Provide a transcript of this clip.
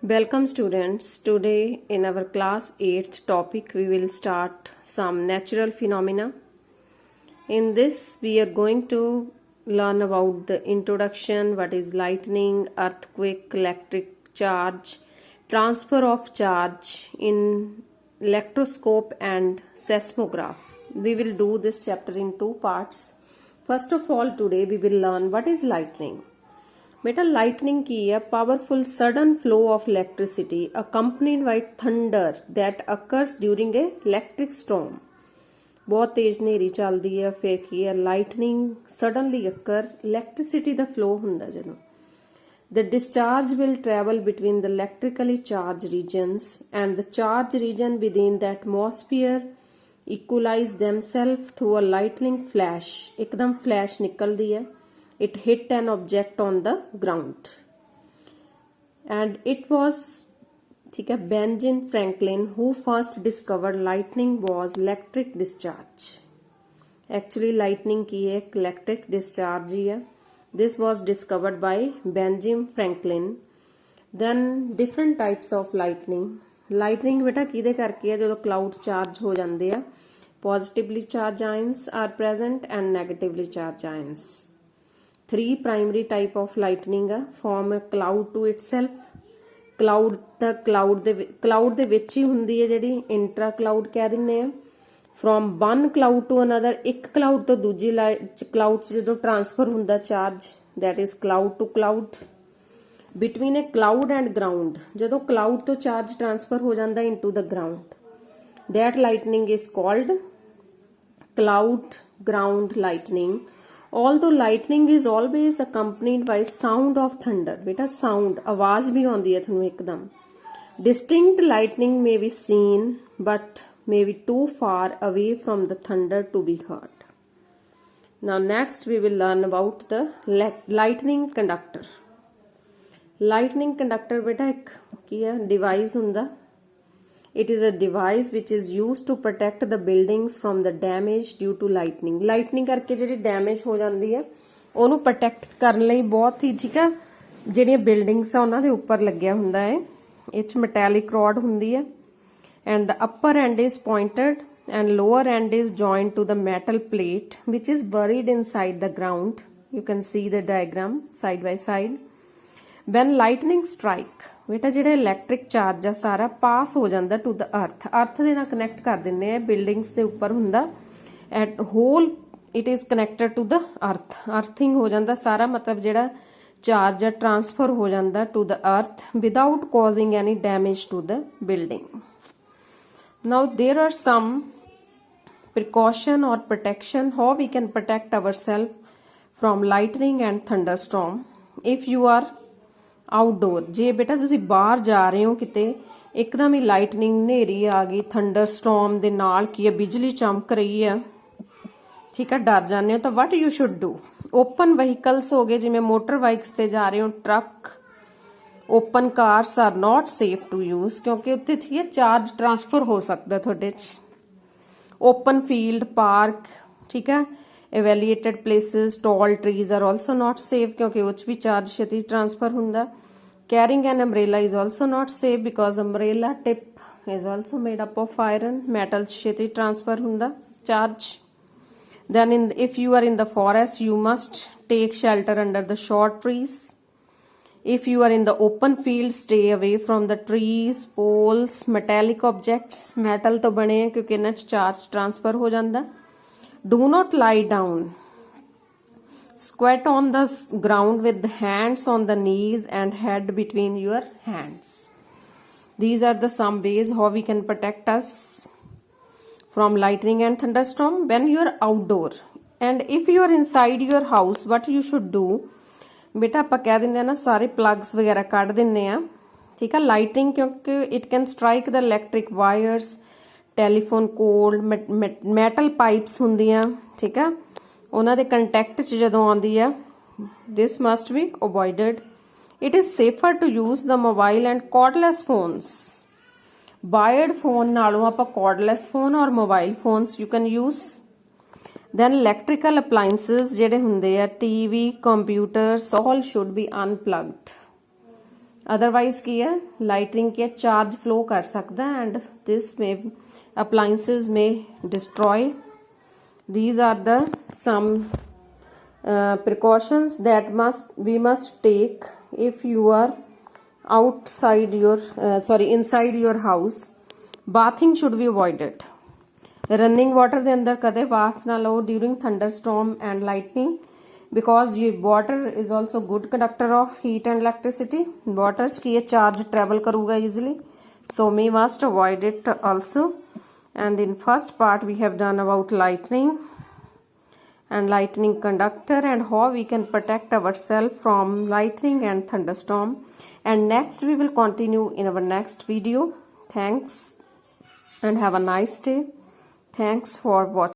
Welcome students. Today in our class 8th topic we will start some natural phenomena. In this we are going to learn about the introduction, what is lightning, earthquake, electric charge, transfer of charge in electroscope and seismograph. We will do this chapter in two parts. First of all, today we will learn what is lightning. बेटा lightning की है powerful sudden flow of electricity accompanied by thunder that occurs during a electric storm. बहुत तेज हनेरी चलदी है फिर की है lightning suddenly occur electricity ਦਾ flow ਹੁੰਦਾ ਜਦੋਂ The discharge will travel between the electrically charged regions and the charged region within the atmosphere equalize themselves through a lightning flash. एकदम flash निकलदी है. It hit an object on the ground and it was Benjamin Franklin who first discovered lightning was electric discharge. Actually lightning की एक electric discharge ही है. This was discovered by Benjamin Franklin. Then different types of lightning. Lightning बेटा किहदे करके है ਜਦੋਂ cloud charge हो ਜਾਂਦੇ ਆ. Positively charged ions are present and negatively charged ions. Three primary type of lightning form a cloud to itself. cloud ਦੇ ਵਿੱਚ ਹੀ ਹੁੰਦੀ ਹੈ ਜਿਹੜੀ intra cloud ਕਹਿ ਦਿੰਨੇ ਆ. From one cloud to another, ਇੱਕ cloud ਤੋਂ ਦੂਜੀ cloud 'ਚ ਜਦੋਂ transfer ਹੁੰਦਾ charge, that is cloud to cloud. Between a cloud and ground, ਜਦੋਂ cloud ਤੋਂ charge transfer ਹੋ ਜਾਂਦਾ into the ground, that lightning is called cloud ground lightning. Although lightning is always accompanied by sound of thunder. बेटा sound आवाज भी आउंदी है ਤੁਹਾਨੂੰ एकदम. Distinct lightning may be seen but may be too far away from the thunder to be heard. Now next we will learn about the lightning conductor. Lightning conductor बेटा एक ਕੀ ਹੈ device ਹੁੰਦਾ. It is a device which is used to protect the buildings from the damage due to lightning. Lightning ਕਰਕੇ ਜਿਹੜੀ damage ਹੋ ਜਾਂਦੀ ਹੈ ਉਹਨੂੰ protect ਕਰਨ ਲਈ ਬਹੁਤ ਹੀ ਠੀਕ ਹੈ ਜਿਹੜੀਆਂ buildings ਆ ਉਹਨਾਂ ਦੇ ਉੱਪਰ ਲੱਗਿਆ ਹੁੰਦਾ ਹੈ. ਇਹ 'ਚ metallic rod ਹੁੰਦੀ ਹੈ and the upper end is pointed and lower end is joined to the metal plate which is buried inside the ground. You can see the diagram side by side. When lightning strike बेटा ਜਿਹੜਾ electric charge ਆ ਸਾਰਾ ਪਾਸ ਹੋ ਜਾਂਦਾ to the ਅਰਥ ਦੇ ਨਾਲ connect ਕਰ ਦਿੰਦੇ ਆ ਬਿਲਡਿੰਗਸ ਦੇ ਉੱਪਰ ਹੁੰਦਾ at whole it is connected to the earthing ਹੋ ਜਾਂਦਾ ਸਾਰਾ ਮਤਲਬ ਜਿਹੜਾ ਚਾਰਜ ਆ ਟ੍ਰਾਂਸਫਰ ਹੋ ਜਾਂਦਾ to the earth without causing any damage to the building now there are some precaution or protection how we can protect ourselves from lightning and thunderstorm. If you are outdoor ਜੇ ਬੇਟਾ ਤੁਸੀਂ ਬਾਹਰ ਜਾ ਰਹੇ ਹੋ ਕਿਤੇ ਇੱਕਦਮ ਹੀ ਲਾਈਟਨਿੰਗ ਹਨੇਰੀ ਆ ਗਈ ਥੰਡਰ ਸਟਾਰਮ ਦੇ ਨਾਲ ਕੀ ਹੈ ਬਿਜਲੀ ਚਮਕ ਰਹੀ ਹੈ ਠੀਕ ਹੈ ਡਰ ਜਾਂਦੇ ਹੋ ਤਾਂ what you should do open vehicles ਹੋ ਗਏ ਜਿਵੇਂ ਮੋਟਰ ਬਾਈਕਸ ਤੇ ਜਾ ਰਹੇ ਹੋ truck open cars are not safe to use ਕਿਉਂਕਿ ਉੱਤੇ ਠੀਕ ਹੈ ਚਾਰਜ ਟ੍ਰਾਂਸਫਰ ਹੋ ਸਕਦਾ ਤੁਹਾਡੇ 'ਚ ਓਪਨ ਫੀਲਡ ਪਾਰਕ ਠੀਕ ਹੈ evaluated places tall trees are also not safe क्योंकि उच भी charge छेती transfer हुंदा. Carrying an umbrella is also not safe because umbrella tip is also made up of iron. Metal छेती transfer हुंदा charge. Then if you are in the forest you must take shelter under the short trees. If you are in the open field stay away from the trees, poles, metallic objects. Metal तो बने हैं क्योंकि इन्हां च charge transfer हो जांदा. Do not lie down. Squat on the ground with the hands on the knees and head between your hands. These are the some ways how we can protect us from lightning and thunderstorm when you are outdoor. And if you are inside your house, what you should do? बेटा ਆਪਾਂ ਕਹਿ ਦਿੰਦੇ ਆ ਨਾ ਸਾਰੇ plugs ਵਗੈਰਾ ਕੱਢ ਦਿੰਨੇ ਆ ਠੀਕ ਆ lighting ਕਿਉਂਕਿ it can strike the electric wires. Telephone code metal pipes ਹੁੰਦੀਆਂ ਠੀਕ ਆ ਉਹਨਾਂ ਦੇ ਕੰਟੈਕਟ 'ਚ ਜਦੋਂ ਆਉਂਦੀ ਆ this must be avoided it is safer to use the mobile and cordless phones wired phone ਨਾਲੋਂ ਆਪਾਂ ਕਾਰਡਲੈਸ ਫੋਨ ਔਰ mobile phones you can use then electrical appliances ਜਿਹੜੇ ਹੁੰਦੇ ਆ TV computers all should be unplugged otherwise ਕੀ ਹੈ lightning ਕੀ ਹੈ ਚਾਰਜ ਫਲੋ ਕਰ ਸਕਦਾ and this may appliances may destroy. These are the some precautions that we must take if you are outside your inside your house. Bathing should be avoided. Running water ਦੇ ਅੰਦਰ ਕਦੇ bath ਨਾ ਲਓ during thunderstorm and lightning because water is also good conductor of heat and electricity. Water ਚ ਕੀ ਹੈ charge travel ਕਰੂਗਾ easily, so we must avoid it also. And in first part we have done about lightning and lightning conductor and how we can protect ourselves from lightning and thunderstorm, and next we will continue in our next video. Thanks and have a nice day. Thanks for watching.